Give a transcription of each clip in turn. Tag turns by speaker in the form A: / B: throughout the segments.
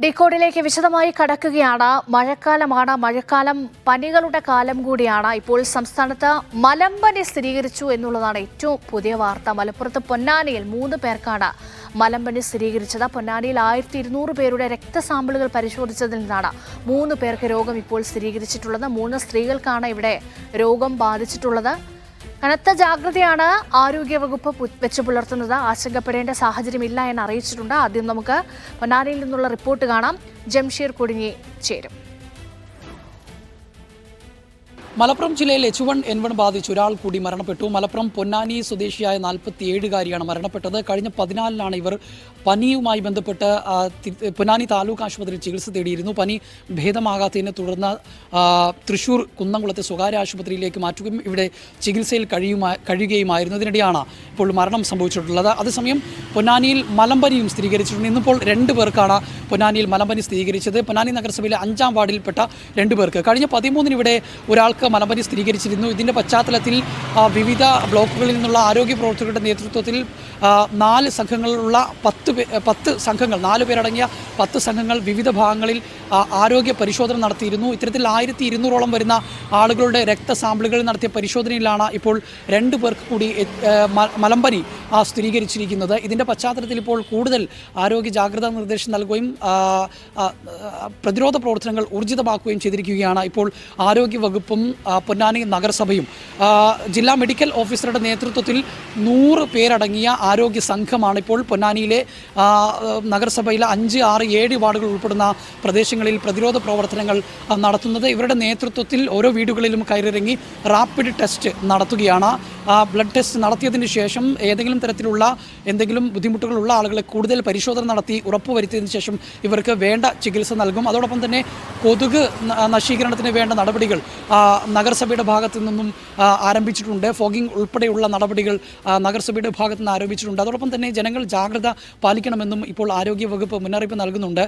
A: ഡീകോഡിലേക്ക് വിശദമായി കടക്കുകയാണ്. മഴക്കാലം പനികളുടെ കാലം കൂടിയാണ്. ഇപ്പോൾ സംസ്ഥാനത്ത് മലമ്പനി സ്ഥിരീകരിച്ചു എന്നുള്ളതാണ് ഏറ്റവും പുതിയ വാർത്ത. മലപ്പുറത്ത് പൊന്നാനിയിൽ 3 പേർക്കാണ് മലമ്പനി സ്ഥിരീകരിച്ചത്. പൊന്നാനിയിൽ 1200 പേരുടെ രക്തസാമ്പിളുകൾ പരിശോധിച്ചതിൽ നിന്നാണ് 3 പേർക്ക് രോഗം ഇപ്പോൾ സ്ഥിരീകരിച്ചിട്ടുള്ളത്. 3 സ്ത്രീകൾക്കാണ് ഇവിടെ രോഗം ബാധിച്ചിട്ടുള്ളത്. കനത്ത ജാഗ്രതയാണ് ആരോഗ്യവകുപ്പ് വെച്ച് പുലർത്തുന്നത്. ആശങ്കപ്പെടേണ്ട സാഹചര്യമില്ല എന്ന് അറിയിച്ചിട്ടുണ്ട്. ആദ്യം നമുക്ക് പൊന്നാനിയിൽ നിന്നുള്ള റിപ്പോർട്ട് കാണാം. ജംഷീർ കുടുങ്ങി ചേരും.
B: മലപ്പുറം ജില്ലയിൽ H1N1 ബാധിച്ച് ഒരാൾ കൂടി മരണപ്പെട്ടു. മലപ്പുറം പൊന്നാനി സ്വദേശിയായ 47-കാരിയാണ് മരണപ്പെട്ടത്. കഴിഞ്ഞ 14-നാണ് ഇവർ പനിയുമായി ബന്ധപ്പെട്ട് പൊന്നാനി താലൂക്ക് ആശുപത്രിയിൽ ചികിത്സ തേടിയിരുന്നു. പനി ഭേദമാകാത്തതിനെ തുടർന്ന് തൃശൂർ കുന്നംകുളത്തെ സ്വകാര്യ ആശുപത്രിയിലേക്ക് മാറ്റുകയും ഇവിടെ ചികിത്സയിൽ കഴിയുകയുമായിരുന്നു. ഇതിനിടെയാണ് ഇപ്പോൾ മരണം സംഭവിച്ചിട്ടുള്ളത്. അതേസമയം പൊന്നാനിയിൽ മലമ്പനിയും സ്ഥിരീകരിച്ചിട്ടുണ്ട്. ഇന്നിപ്പോൾ 2 പേർക്കാണ് പൊന്നാനിയിൽ മലമ്പനി സ്ഥിരീകരിച്ചത്. പൊന്നാനി നഗരസഭയിലെ 5-ാം വാർഡിൽപ്പെട്ട 2 പേർക്ക്. കഴിഞ്ഞ 13-ന് ഇവിടെ ഒരാൾക്ക് മലമ്പനി സ്ഥിരീകരിച്ചിരുന്നു. ഇതിൻ്റെ പശ്ചാത്തലത്തിൽ വിവിധ ബ്ലോക്കുകളിൽ നിന്നുള്ള ആരോഗ്യ പ്രവർത്തകരുടെ നേതൃത്വത്തിൽ 4 സംഘങ്ങളുള്ള 10 സംഘങ്ങൾ 4 പേരടങ്ങിയ 10 സംഘങ്ങൾ വിവിധ ഭാഗങ്ങളിൽ ആരോഗ്യ പരിശോധന നടത്തിയിരുന്നു. ഇത്തരത്തിൽ 1200-ഓളം വരുന്ന ആളുകളുടെ രക്തസാമ്പിളുകൾ നടത്തിയ പരിശോധനയിലാണ് ഇപ്പോൾ 2 പേർക്ക് കൂടി മലമ്പനി സ്ഥിരീകരിച്ചിരിക്കുന്നത്. ഇതിൻ്റെ പശ്ചാത്തലത്തിൽ ഇപ്പോൾ കൂടുതൽ ആരോഗ്യ ജാഗ്രതാ നിർദ്ദേശം നൽകുകയും പ്രതിരോധ പ്രവർത്തനങ്ങൾ ഊർജിതമാക്കുകയും ചെയ്തിരിക്കുകയാണ്. ഇപ്പോൾ ആരോഗ്യ വകുപ്പും പൊന്നാനി നഗരസഭയും ജില്ലാ മെഡിക്കൽ ഓഫീസറുടെ നേതൃത്വത്തിൽ 100 പേരടങ്ങിയ ആരോഗ്യ സംഘമാണ് ഇപ്പോൾ പൊന്നാനിയിലെ നഗരസഭയിലെ 5, 6, 7 വാർഡുകൾ ഉൾപ്പെടുന്ന പ്രദേശങ്ങളിൽ പ്രതിരോധ പ്രവർത്തനങ്ങൾ നടത്തുന്നത്. ഇവരുടെ നേതൃത്വത്തിൽ ഓരോ വീടുകളിലും കയറിയിറങ്ങി റാപ്പിഡ് ടെസ്റ്റ് നടത്തുകയാണ്. ബ്ലഡ് ടെസ്റ്റ് നടത്തിയതിന് ശേഷം ഏതെങ്കിലും തരത്തിലുള്ള ബുദ്ധിമുട്ടുകളുള്ള ആളുകളെ കൂടുതൽ പരിശോധന നടത്തി ഉറപ്പുവരുത്തിയതിനു ശേഷം ഇവർക്ക് വേണ്ട ചികിത്സ നൽകും. അതോടൊപ്പം തന്നെ കൊതുക് നശീകരണത്തിന് വേണ്ട നടപടികൾ നഗരസഭയുടെ ഭാഗത്തു നിന്നും ആരംഭിച്ചിട്ടുണ്ട്. ഫോഗിംഗ് ഉൾപ്പെടെയുള്ള നടപടികൾ നഗരസഭയുടെ ഭാഗത്തു നിന്ന് ആരംഭിച്ചിട്ടുണ്ട്. അതോടൊപ്പം തന്നെ ജനങ്ങൾ ജാഗ്രത പാലിക്കണമെന്നും ഇപ്പോൾ ആരോഗ്യ വകുപ്പ് മുന്നറിയിപ്പ് നൽകുന്നുണ്ട്.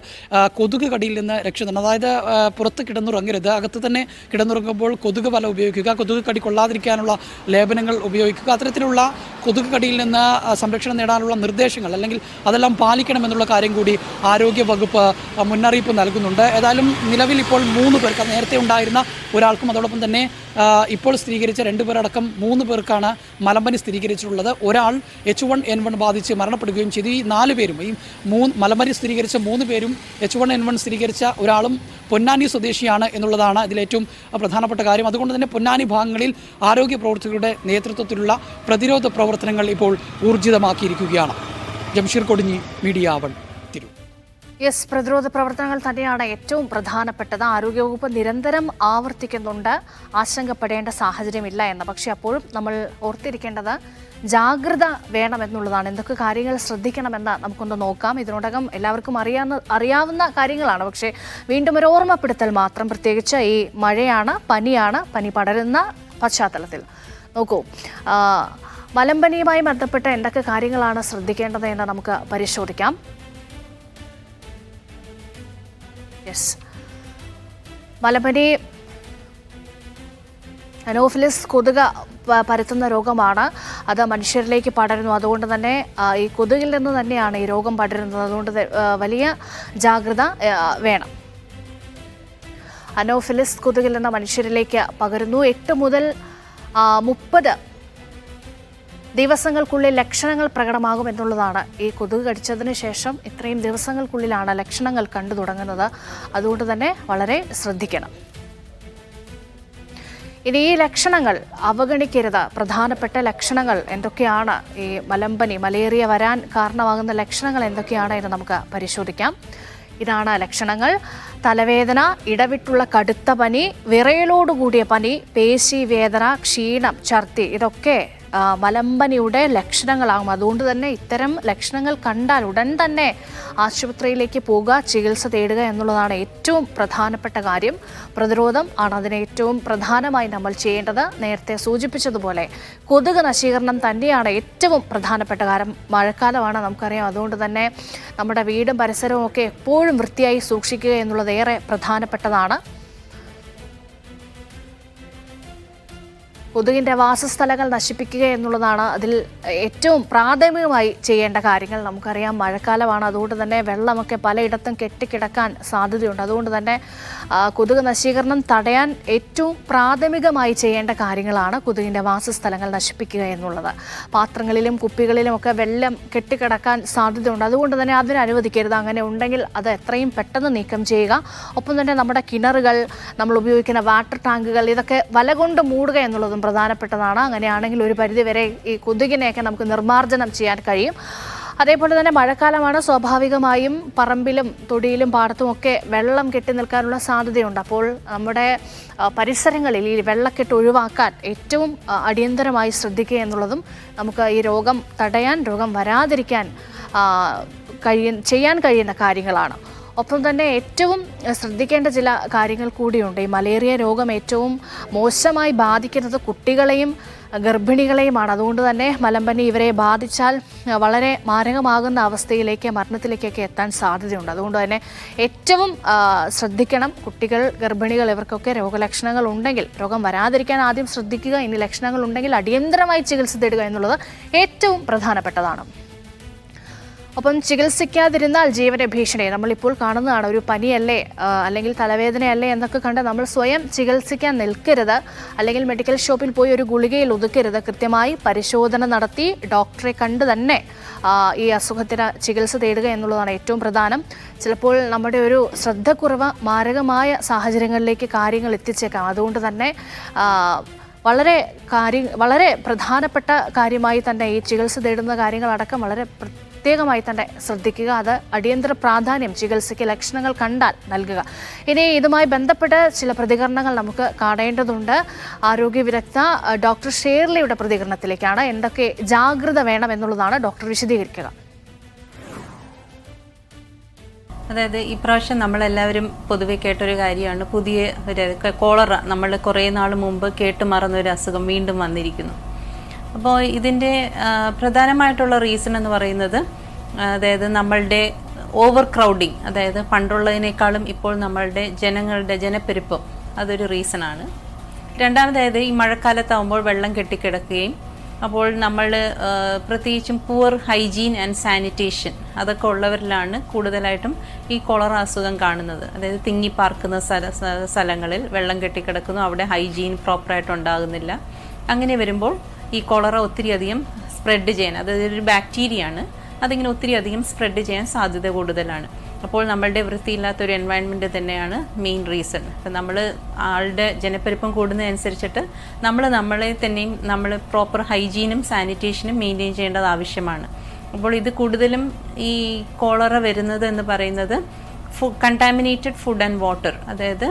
B: കൊതുക് കടിയിൽ നിന്ന് രക്ഷണം, അതായത് പുറത്ത് കിടന്നുറങ്ങരുത്, അകത്ത് തന്നെ കിടന്നുറങ്ങുമ്പോൾ കൊതുക് വല ഉപയോഗിക്കുക, കൊതുക് കടി കൊള്ളാതിരിക്കാനുള്ള ലേപനങ്ങൾ ഉപയോഗിക്കുക. അത്തരത്തിലുള്ള കൊതുക് കടിയിൽ നിന്ന് സംരക്ഷണം നേടാനുള്ള നിർദ്ദേശങ്ങൾ അല്ലെങ്കിൽ അതെല്ലാം പാലിക്കണമെന്നുള്ള കാര്യം കൂടി ആരോഗ്യ വകുപ്പ് മുന്നറിയിപ്പ് നൽകുന്നുണ്ട്. ഏതായാലും നിലവിൽ ഇപ്പോൾ 3 പേർക്ക്, നേരത്തെ ഉണ്ടായിരുന്ന ഒരാൾക്കും അതോടൊപ്പം തന്നെ ഇപ്പോൾ സ്ഥിരീകരിച്ച 2 പേരടക്കം 3 പേർക്കാണ് മലമ്പനി സ്ഥിരീകരിച്ചിട്ടുള്ളത്. ഒരാൾ H1N1 ബാധിച്ച് മരണപ്പെടുകയും ചെയ്തു. ഈ 4 പേരും, ഈ മലമ്പനി സ്ഥിരീകരിച്ച 3 പേരും H1N1 സ്ഥിരീകരിച്ച ഒരാളും പൊന്നാനി സ്വദേശിയാണ് എന്നുള്ളതാണ് ഇതിലേറ്റവും പ്രധാനപ്പെട്ട കാര്യം. അതുകൊണ്ട് തന്നെ പൊന്നാനി ഭാഗങ്ങളിൽ ആരോഗ്യ പ്രവർത്തകരുടെ നേതൃത്വത്തിലുള്ള പ്രതിരോധ പ്രവർത്തനങ്ങൾ ഇപ്പോൾ ഊർജിതമാക്കിയിരിക്കുകയാണ്. ജംഷീർ കൊടിഞ്ഞി, മീഡിയ 1, തിരൂർ.
A: പ്രതിരോധ പ്രവർത്തനങ്ങൾ തന്നെയാണ് ഏറ്റവും പ്രധാനപ്പെട്ടത്. ആരോഗ്യവകുപ്പ് നിരന്തരം ആവർത്തിക്കുന്നുണ്ട് ആശങ്കപ്പെടേണ്ട സാഹചര്യമില്ല എന്ന്. പക്ഷേ അപ്പോഴും നമ്മൾ ഓർത്തിരിക്കേണ്ടത് ജാഗ്രത വേണമെന്നുള്ളതാണ്. എന്തൊക്കെ കാര്യങ്ങൾ ശ്രദ്ധിക്കണമെന്ന് നമുക്കൊന്ന് നോക്കാം. ഇതിനോടകം എല്ലാവർക്കും അറിയാവുന്ന കാര്യങ്ങളാണ്. പക്ഷേ വീണ്ടും ഒരു ഓർമ്മപ്പെടുത്തൽ മാത്രം. പ്രത്യേകിച്ച് ഈ മഴയാണ്, പനി പടരുന്ന പശ്ചാത്തലത്തിൽ നോക്കൂ, മലമ്പനിയുമായി ബന്ധപ്പെട്ട് എന്തൊക്കെ കാര്യങ്ങളാണ് ശ്രദ്ധിക്കേണ്ടത് എന്ന് നമുക്ക് പരിശോധിക്കാം. മലമ്പനി അനോഫിലിസ് കൊതുക് പരത്തുന്ന രോഗമാണ്. അത് മനുഷ്യരിലേക്ക് പടരുന്നു. അതുകൊണ്ട് തന്നെ ഈ കൊതുകിൽ നിന്ന് തന്നെയാണ് ഈ രോഗം പടരുന്നത്. അതുകൊണ്ട് വലിയ ജാഗ്രത വേണം. അനോഫിലിസ് കൊതുകിൽ നിന്ന് മനുഷ്യരിലേക്ക് പകരുന്നു. 8 മുതൽ 30 ദിവസങ്ങൾക്കുള്ളിൽ ലക്ഷണങ്ങൾ പ്രകടമാകും എന്നുള്ളതാണ്. ഈ കൊതുക് കടിച്ചതിന് ശേഷം ഇത്രയും ദിവസങ്ങൾക്കുള്ളിലാണ് ലക്ഷണങ്ങൾ കണ്ടു തുടങ്ങുന്നത്. അതുകൊണ്ട് തന്നെ വളരെ ശ്രദ്ധിക്കണം. ഇനി ഈ ലക്ഷണങ്ങൾ അവഗണിക്കരുത്. പ്രധാനപ്പെട്ട ലക്ഷണങ്ങൾ എന്തൊക്കെയാണ്, ഈ മലേറിയ വരാൻ കാരണമാകുന്ന ലക്ഷണങ്ങൾ എന്തൊക്കെയാണ് എന്ന് നമുക്ക് പരിശോധിക്കാം. ഇതാണ് ലക്ഷണങ്ങൾ: തലവേദന, ഇടവിട്ടുള്ള കടുത്ത പനി, വിറയലോടുകൂടിയ പനി, പേശിവേദന, ക്ഷീണം, ഛർദി, ഇതൊക്കെ മലമ്പനിയുടെ ലക്ഷണങ്ങളാകും. അതുകൊണ്ട് തന്നെ ഇത്തരം ലക്ഷണങ്ങൾ കണ്ടാൽ ഉടൻ തന്നെ ആശുപത്രിയിലേക്ക് പോകുക, ചികിത്സ തേടുക എന്നുള്ളതാണ് ഏറ്റവും പ്രധാനപ്പെട്ട കാര്യം. പ്രതിരോധം ആണ് അതിന് ഏറ്റവും പ്രധാനമായി നമ്മൾ ചെയ്യേണ്ടത്. നേരത്തെ സൂചിപ്പിച്ചതുപോലെ കൊതുക് നശീകരണം തന്നെയാണ് ഏറ്റവും പ്രധാനപ്പെട്ട കാര്യം. മഴക്കാലമാണ്, നമുക്കറിയാം. അതുകൊണ്ട് തന്നെ നമ്മുടെ വീടും പരിസരവും ഒക്കെ എപ്പോഴും വൃത്തിയായി സൂക്ഷിക്കുക എന്നുള്ളത് ഏറെ പ്രധാനപ്പെട്ടതാണ്. കൊതുകിൻ്റെ വാസസ്ഥലങ്ങൾ നശിപ്പിക്കുക എന്നുള്ളതാണ് അതിൽ ഏറ്റവും പ്രാഥമികമായി ചെയ്യേണ്ട കാര്യങ്ങൾ. നമുക്കറിയാം മഴക്കാലമാണ്, അതുകൊണ്ട് തന്നെ വെള്ളമൊക്കെ പലയിടത്തും കെട്ടിക്കിടക്കാൻ സാധ്യതയുണ്ട്. അതുകൊണ്ട് തന്നെ കൊതുക് നശീകരണം തടയാൻ ഏറ്റവും പ്രാഥമികമായി ചെയ്യേണ്ട കാര്യങ്ങളാണ് കൊതുകിൻ്റെ വാസസ്ഥലങ്ങൾ നശിപ്പിക്കുക എന്നുള്ളത്. പാത്രങ്ങളിലും കുപ്പികളിലുമൊക്കെ വെള്ളം കെട്ടിക്കിടക്കാൻ സാധ്യതയുണ്ട്. അതുകൊണ്ട് തന്നെ അതിന് അനുവദിക്കരുത്. അങ്ങനെ ഉണ്ടെങ്കിൽ അത് എത്രയും പെട്ടെന്ന് നീക്കം ചെയ്യുക. ഒപ്പം തന്നെ നമ്മുടെ കിണറുകൾ, നമ്മൾ ഉപയോഗിക്കുന്ന വാട്ടർ ടാങ്കുകൾ, ഇതൊക്കെ വല കൊണ്ട് മൂടുക എന്നുള്ളതും പ്രധാനപ്പെട്ടതാണ്. അങ്ങനെയാണെങ്കിൽ ഒരു പരിധിവരെ ഈ കൊതുകിനെയൊക്കെ നമുക്ക് നിർമ്മാർജ്ജനം ചെയ്യാൻ കഴിയും. അതേപോലെ തന്നെ മഴക്കാലമാണ്, സ്വാഭാവികമായും പറമ്പിലും തൊടിയിലും പാടത്തുമൊക്കെ വെള്ളം കെട്ടി നിൽക്കാനുള്ള സാധ്യതയുണ്ട്. അപ്പോൾ നമ്മുടെ പരിസരങ്ങളിൽ ഈ വെള്ളക്കെട്ട് ഒഴിവാക്കാൻ ഏറ്റവും അടിയന്തരമായി ശ്രദ്ധിക്കുക എന്നുള്ളതും നമുക്ക് ഈ രോഗം തടയാൻ, രോഗം വരാതിരിക്കാൻ ചെയ്യാൻ കഴിയുന്ന കാര്യങ്ങളാണ്. ഒപ്പം തന്നെ ഏറ്റവും ശ്രദ്ധിക്കേണ്ട ചില കാര്യങ്ങൾ കൂടിയുണ്ട്. ഈ മലേറിയ രോഗം ഏറ്റവും മോശമായി ബാധിക്കുന്നത് കുട്ടികളെയും ഗർഭിണികളെയുമാണ്. അതുകൊണ്ട് തന്നെ മലമ്പനി ഇവരെ ബാധിച്ചാൽ വളരെ മാരകമാകുന്ന അവസ്ഥയിലേക്ക്, മരണത്തിലേക്കൊക്കെ എത്താൻ സാധ്യതയുണ്ട്. അതുകൊണ്ട് തന്നെ ഏറ്റവും ശ്രദ്ധിക്കണം. കുട്ടികൾ, ഗർഭിണികൾ ഇവർക്കൊക്കെ രോഗലക്ഷണങ്ങൾ ഉണ്ടെങ്കിൽ രോഗം വരാതിരിക്കാൻ ആദ്യം ശ്രദ്ധിക്കുക. ഇനി ലക്ഷണങ്ങൾ ഉണ്ടെങ്കിൽ അടിയന്തരമായി ചികിത്സ തേടുക എന്നുള്ളത് ഏറ്റവും പ്രധാനപ്പെട്ടതാണ്. ഒപ്പം ചികിത്സിക്കാതിരുന്നാൽ ജീവന ഭീഷണി നമ്മളിപ്പോൾ കാണുന്നതാണ്. ഒരു പനിയല്ലേ അല്ലെങ്കിൽ തലവേദനയല്ലേ എന്നൊക്കെ കണ്ട് നമ്മൾ സ്വയം ചികിത്സിക്കാൻ നിൽക്കരുത്. അല്ലെങ്കിൽ മെഡിക്കൽ ഷോപ്പിൽ പോയി ഒരു ഗുളികയിൽ ഒതുക്കരുത്. കൃത്യമായി പരിശോധന നടത്തി ഡോക്ടറെ കണ്ട് തന്നെ ഈ അസുഖത്തിന് ചികിത്സ തേടുക എന്നുള്ളതാണ് ഏറ്റവും പ്രധാനം. ചിലപ്പോൾ നമ്മുടെ ഒരു ശ്രദ്ധക്കുറവ് മാരകമായ സാഹചര്യങ്ങളിലേക്ക് കാര്യങ്ങൾ എത്തിച്ചേക്കാം. അതുകൊണ്ട് തന്നെ വളരെ പ്രധാനപ്പെട്ട കാര്യമായി തന്നെ ഈ ചികിത്സ തേടുന്ന കാര്യങ്ങളടക്കം വളരെ പ്രത്യേകമായി തന്നെ ശ്രദ്ധിക്കുക. അത് അടിയന്തര പ്രാധാന്യം ചികിത്സയ്ക്ക് ലക്ഷണങ്ങൾ കണ്ടാൽ നൽകുക. ഇനി ഇതുമായി ബന്ധപ്പെട്ട് ചില പ്രതികരണങ്ങൾ നമുക്ക് കാണേണ്ടതുണ്ട്. ആരോഗ്യ വിദഗ്ധ ഡോക്ടർ ഷേർലിയുടെ പ്രതികരണത്തിലേക്കാണ്. എന്തൊക്കെ ജാഗ്രത വേണം എന്നുള്ളതാണ് ഡോക്ടർ വിശദീകരിക്കുക.
C: അതായത് ഇപ്രാവശ്യം നമ്മളെല്ലാവരും പൊതുവെ കേട്ടൊരു കാര്യമാണ്, പുതിയ ഒരു കോളറ. നമ്മൾ കുറേ നാൾ മുമ്പ് കേട്ടുമറന്നൊരു അസുഖം വീണ്ടും വന്നിരിക്കുന്നു. അപ്പോൾ ഇതിൻ്റെ പ്രധാനമായിട്ടുള്ള റീസൺ എന്ന് പറയുന്നത്, അതായത് നമ്മളുടെ ഓവർ ക്രൗഡിങ്, അതായത് പണ്ടുള്ളതിനേക്കാളും ഇപ്പോൾ നമ്മളുടെ ജനപ്പെരുപ്പം, അതൊരു റീസണാണ്. രണ്ടാമതായത് ഈ മഴക്കാലത്താവുമ്പോൾ വെള്ളം കെട്ടിക്കിടക്കുകയും അപ്പോൾ നമ്മൾ പ്രത്യേകിച്ചും പുവർ ഹൈജീൻ ആൻഡ് സാനിറ്റേഷൻ അതൊക്കെ ഉള്ളവരിലാണ് കൂടുതലായിട്ടും ഈ കോളറ അസുഖം കാണുന്നത്. അതായത് തിങ്ങിപ്പാർക്കുന്ന സ്ഥലങ്ങളിൽ വെള്ളം കെട്ടിക്കിടക്കുന്നു, അവിടെ ഹൈജീൻ പ്രോപ്പറായിട്ട് ഉണ്ടാകുന്നില്ല. അങ്ങനെ വരുമ്പോൾ ഈ കോളറ ഒത്തിരി അധികം സ്പ്രെഡ് ചെയ്യാൻ, അതായത് ഒരു ബാക്ടീരിയയാണ്, അതിങ്ങനെ ഒത്തിരി അധികം സ്പ്രെഡ് ചെയ്യാൻ സാധ്യത കൂടുതലാണ്. അപ്പോൾ നമ്മളുടെ വൃത്തിയില്ലാത്തൊരു എൻവയൺമെൻറ്റ് തന്നെയാണ് മെയിൻ റീസൺ. അപ്പം നമ്മൾ ആളുടെ ജനപ്പെരുപ്പം കൂടുന്നതനുസരിച്ചിട്ട് നമ്മളെ തന്നെയും നമ്മൾ പ്രോപ്പർ ഹൈജീനും സാനിറ്റേഷനും മെയിൻറ്റെയിൻ ചെയ്യേണ്ടത് ആവശ്യമാണ്. അപ്പോൾ ഇത് കൂടുതലും ഈ കോളറ വരുന്നത് എന്ന് പറയുന്നത് കണ്ടാമിനേറ്റഡ് ഫുഡ് ആൻഡ് വാട്ടർ, അതായത്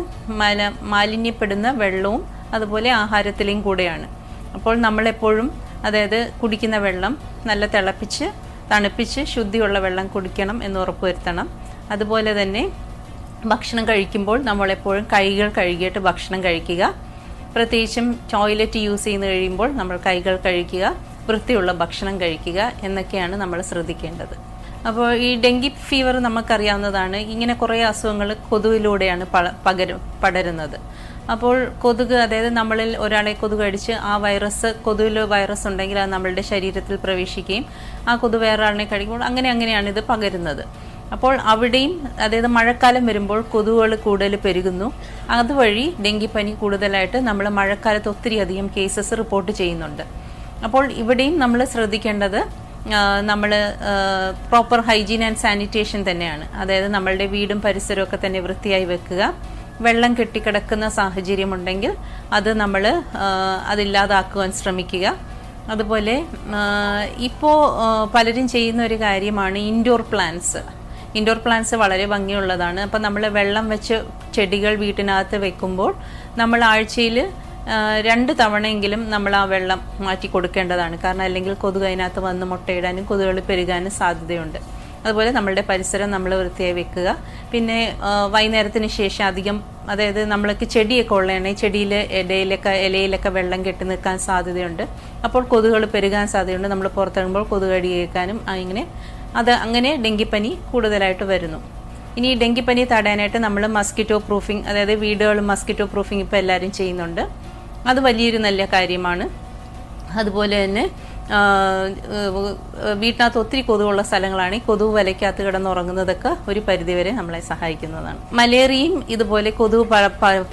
C: മാലിന്യപ്പെടുന്ന വെള്ളവും അതുപോലെ ആഹാരത്തിലെയും കൂടെയാണ്. അപ്പോൾ നമ്മളെപ്പോഴും അതായത് കുടിക്കുന്ന വെള്ളം നല്ല തിളപ്പിച്ച് തണുപ്പിച്ച് ശുദ്ധിയുള്ള വെള്ളം കുടിക്കണം എന്ന് ഉറപ്പുവരുത്തണം. അതുപോലെ തന്നെ ഭക്ഷണം കഴിക്കുമ്പോൾ നമ്മളെപ്പോഴും കൈകൾ കഴുകിയിട്ട് ഭക്ഷണം കഴിക്കുക. പ്രത്യേകിച്ചും ടോയ്ലറ്റ് യൂസ് ചെയ്യുന്ന കഴിയുമ്പോൾ നമ്മൾ കൈകൾ കഴുകുക, വൃത്തിയുള്ള ഭക്ഷണം കഴിക്കുക എന്നൊക്കെയാണ് നമ്മൾ ശ്രദ്ധിക്കേണ്ടത്. അപ്പോൾ ഈ ഡെങ്കി ഫീവർ നമുക്കറിയാവുന്നതാണ്. ഇങ്ങനെ കുറേ അസുഖങ്ങൾ കൊതുകിലൂടെയാണ് പടരുന്നത്. അപ്പോൾ കൊതുക്, അതായത് നമ്മളിൽ ഒരാളെ കൊതുക് കടിച്ച് ആ കൊതുകിൽ വൈറസ് ഉണ്ടെങ്കിൽ അത് നമ്മളുടെ ശരീരത്തിൽ പ്രവേശിക്കുകയും ആ കൊതുക് വേറൊരാളിനെ കഴിക്കുമ്പോൾ അങ്ങനെയാണ് ഇത് പകരുന്നത്. അപ്പോൾ അവിടെയും അതായത് മഴക്കാലം വരുമ്പോൾ കൊതുകുകൾ കൂടുതൽ പെരുകുന്നു. അതുവഴി ഡെങ്കിപ്പനി കൂടുതലായിട്ട് നമ്മൾ മഴക്കാലത്ത് ഒത്തിരി അധികം കേസസ് റിപ്പോർട്ട് ചെയ്യുന്നുണ്ട്. അപ്പോൾ ഇവിടെയും നമ്മൾ ശ്രദ്ധിക്കേണ്ടത് നമ്മൾ പ്രോപ്പർ ഹൈജീൻ ആൻഡ് സാനിറ്റേഷൻ തന്നെയാണ്. അതായത് നമ്മളുടെ വീടും പരിസരമൊക്കെ തന്നെ വൃത്തിയായി വെക്കുക. വെള്ളം കെട്ടിക്കിടക്കുന്ന സാഹചര്യമുണ്ടെങ്കിൽ അത് നമ്മൾ അതില്ലാതാക്കുവാൻ ശ്രമിക്കുക. അതുപോലെ ഇപ്പോൾ പലരും ചെയ്യുന്ന ഒരു കാര്യമാണ് ഇൻഡോർ പ്ലാന്റ്സ് വളരെ ഭംഗിയുള്ളതാണ്. അപ്പം നമ്മൾ വെള്ളം വെച്ച് ചെടികൾ വീട്ടിനകത്ത് വെക്കുമ്പോൾ നമ്മൾ ആഴ്ചയിൽ 2 തവണയെങ്കിലും നമ്മൾ ആ വെള്ളം മാറ്റി കൊടുക്കേണ്ടതാണ്. കാരണം അല്ലെങ്കിൽ കൊതുക് അതിനകത്ത് വന്ന് മുട്ടയിടാനും കൊതുകുകൾ പെരുകാനും സാധ്യതയുണ്ട്. അതുപോലെ നമ്മളുടെ പരിസരം നമ്മൾ വൃത്തിയായി വെക്കുക. പിന്നെ വൈകുന്നേരത്തിന് ശേഷം അധികം, അതായത് നമ്മൾക്ക് ചെടിയൊക്കെ ഉള്ളതാണെങ്കിൽ ചെടിയിൽ ഇലയിലൊക്കെ വെള്ളം കെട്ടി നിൽക്കാൻ സാധ്യതയുണ്ട്. അപ്പോൾ കൊതുകുകൾ പെരുകാൻ സാധ്യതയുണ്ട്. നമ്മൾ പുറത്തിറങ്ങുമ്പോൾ കൊതുക് കടി കേൾക്കാനും അങ്ങനെ ഡെങ്കിപ്പനി കൂടുതലായിട്ട് വരുന്നു. ഇനി ഡെങ്കിപ്പനി തടയാനായിട്ട് നമ്മൾ മസ്കിറ്റോ പ്രൂഫിംഗ്, അതായത് വീടുകൾ മസ്കിറ്റോ പ്രൂഫിംഗ് ഇപ്പോൾ എല്ലാവരും ചെയ്യുന്നുണ്ട്. അത് വലിയൊരു നല്ല കാര്യമാണ്. അതുപോലെ തന്നെ വീട്ടിനകത്ത് ഒത്തിരി കൊതുകുള്ള സ്ഥലങ്ങളാണെങ്കിൽ കൊതുക് വലയ്ക്കകത്ത് കിടന്നുറങ്ങുന്നതൊക്കെ ഒരു പരിധിവരെ നമ്മളെ സഹായിക്കുന്നതാണ്. മലേറിയയും ഇതുപോലെ കൊതുക്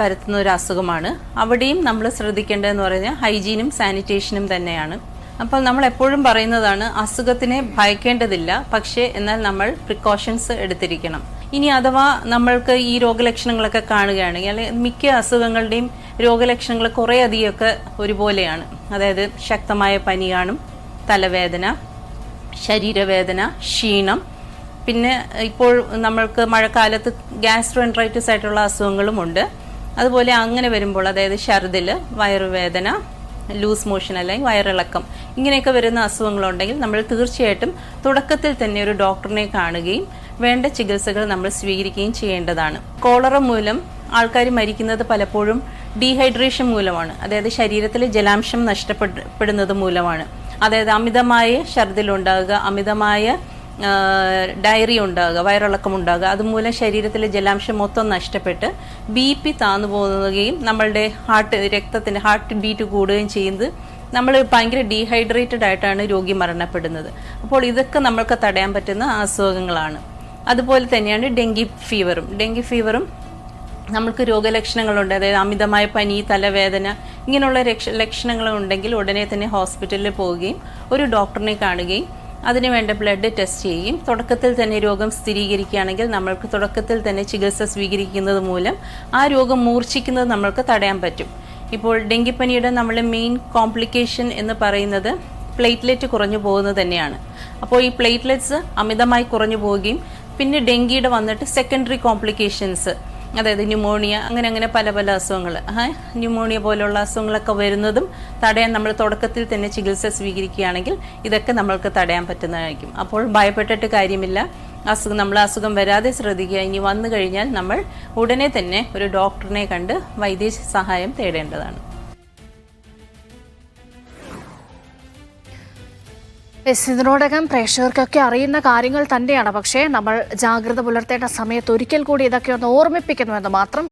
C: പരത്തുന്ന ഒരു അസുഖമാണ്. അവിടെയും നമ്മൾ ശ്രദ്ധിക്കേണ്ടതെന്ന് പറഞ്ഞാൽ ഹൈജീനും സാനിറ്റേഷനും തന്നെയാണ്. അപ്പോൾ നമ്മൾ എപ്പോഴും പറയുന്നതാണ് അസുഖത്തിനെ ഭയക്കേണ്ടതില്ല, പക്ഷേ എന്നാൽ നമ്മൾ പ്രിക്കോഷൻസ് എടുത്തിരിക്കണം. ഇനി അഥവാ നമ്മൾക്ക് ഈ രോഗലക്ഷണങ്ങളൊക്കെ കാണുകയാണെങ്കിൽ അല്ലെങ്കിൽ മിക്ക അസുഖങ്ങളുടെയും രോഗലക്ഷണങ്ങൾ കുറേ അധികമൊക്കെ ഒരുപോലെയാണ്. അതായത് ശക്തമായ പനി കാണും, തലവേദന, ശരീരവേദന, ക്ഷീണം, പിന്നെ ഇപ്പോൾ നമ്മൾക്ക് മഴക്കാലത്ത് ഗ്യാസ്ട്രോഎൻട്രൈറ്റിസ് ആയിട്ടുള്ള അസുഖങ്ങളുമുണ്ട്. അതുപോലെ അങ്ങനെ വരുമ്പോൾ അതായത് ഛർദിൽ, വയറുവേദന, ലൂസ് മോഷൻ അല്ലെങ്കിൽ വയറിളക്കം, ഇങ്ങനെയൊക്കെ വരുന്ന അസുഖങ്ങളുണ്ടെങ്കിൽ നമ്മൾ തീർച്ചയായിട്ടും തുടക്കത്തിൽ തന്നെ ഒരു ഡോക്ടറിനെ കാണുകയും വേണ്ട ചികിത്സകൾ നമ്മൾ സ്വീകരിക്കുകയും ചെയ്യേണ്ടതാണ്. കോളറ മൂലം ആൾക്കാർ മരിക്കുന്നത് പലപ്പോഴും ഡീഹൈഡ്രേഷൻ മൂലമാണ്. അതായത് ശരീരത്തിലെ ജലാംശം നഷ്ടപ്പെടുന്നത് മൂലമാണ്. അതായത് അമിതമായ ഛർദിലുണ്ടാകുക, അമിതമായ ഡയറി ഉണ്ടാകുക, വയറിളക്കം ഉണ്ടാകുക, അതുമൂലം ശരീരത്തിലെ ജലാംശം മൊത്തം നഷ്ടപ്പെട്ട് BP താന്നു പോകുകയും നമ്മളുടെ രക്തത്തിൻ്റെ ഹാർട്ട് ബീറ്റ് കൂടുകയും ചെയ്യുന്നത് നമ്മൾ ഭയങ്കര ഡീഹൈഡ്രേറ്റഡ് ആയിട്ടാണ് രോഗി മരണപ്പെടുന്നത്. അപ്പോൾ ഇതൊക്കെ നമ്മൾക്ക് തടയാൻ പറ്റുന്ന അസുഖങ്ങളാണ്. അതുപോലെ തന്നെയാണ് ഡെങ്കി ഫീവറും നമുക്ക് രോഗലക്ഷണങ്ങളുണ്ട്. അതായത് അമിതമായ പനി, തലവേദന, ഇങ്ങനെയുള്ള ലക്ഷണങ്ങളുണ്ടെങ്കിൽ ഉടനെ തന്നെ ഹോസ്പിറ്റലിൽ പോവുകയും ഒരു ഡോക്ടറിനെ കാണുകയും അതിനുവേണ്ട ബ്ലഡ് ടെസ്റ്റ് ചെയ്യുകയും തുടക്കത്തിൽ തന്നെ രോഗം സ്ഥിരീകരിക്കുകയാണെങ്കിൽ നമ്മൾക്ക് തുടക്കത്തിൽ തന്നെ ചികിത്സ സ്വീകരിക്കുന്നത് മൂലം ആ രോഗം മൂർച്ഛിക്കുന്നത് നമ്മൾക്ക് തടയാൻ പറ്റും. ഇപ്പോൾ ഡെങ്കിപ്പനിയുടെ നമ്മൾ മെയിൻ കോംപ്ലിക്കേഷൻ എന്ന് പറയുന്നത് പ്ലേറ്റ്ലെറ്റ് കുറഞ്ഞു പോകുന്നത് തന്നെയാണ്. അപ്പോൾ ഈ പ്ലേറ്റ്ലെറ്റ്സ് അമിതമായി കുറഞ്ഞു പോവുകയും പിന്നെ ഡെങ്കിയുടെ വന്നിട്ട് സെക്കൻഡറി കോംപ്ലിക്കേഷൻസ്, അതായത് ന്യൂമോണിയ, അങ്ങനെ പല അസുഖങ്ങൾ, ന്യൂമോണിയ പോലുള്ള അസുഖങ്ങളൊക്കെ വരുന്നതും തടയാൻ നമ്മൾ തുടക്കത്തിൽ തന്നെ ചികിത്സ സ്വീകരിക്കുകയാണെങ്കിൽ ഇതൊക്കെ നമ്മൾക്ക് തടയാൻ പറ്റുന്നതായിരിക്കും. അപ്പോൾ ഭയപ്പെട്ടിട്ട് കാര്യമില്ല. അസുഖം വരാതെ ശ്രദ്ധിക്കുക. ഇനി വന്നു കഴിഞ്ഞാൽ നമ്മൾ ഉടനെ തന്നെ ഒരു ഡോക്ടറിനെ കണ്ട് വൈദ്യ സഹായം തേടേണ്ടതാണ്.
A: ഇതിനോടകം പ്രേക്ഷകർക്കൊക്കെ അറിയുന്ന കാര്യങ്ങൾ തന്നെയാണ്. പക്ഷേ നമ്മൾ ജാഗ്രത പുലർത്തേണ്ട സമയത്ത് ഒരിക്കൽ കൂടി ഇതൊക്കെ ഒന്ന് ഓർമ്മിപ്പിക്കുന്നുവെന്ന് മാത്രം.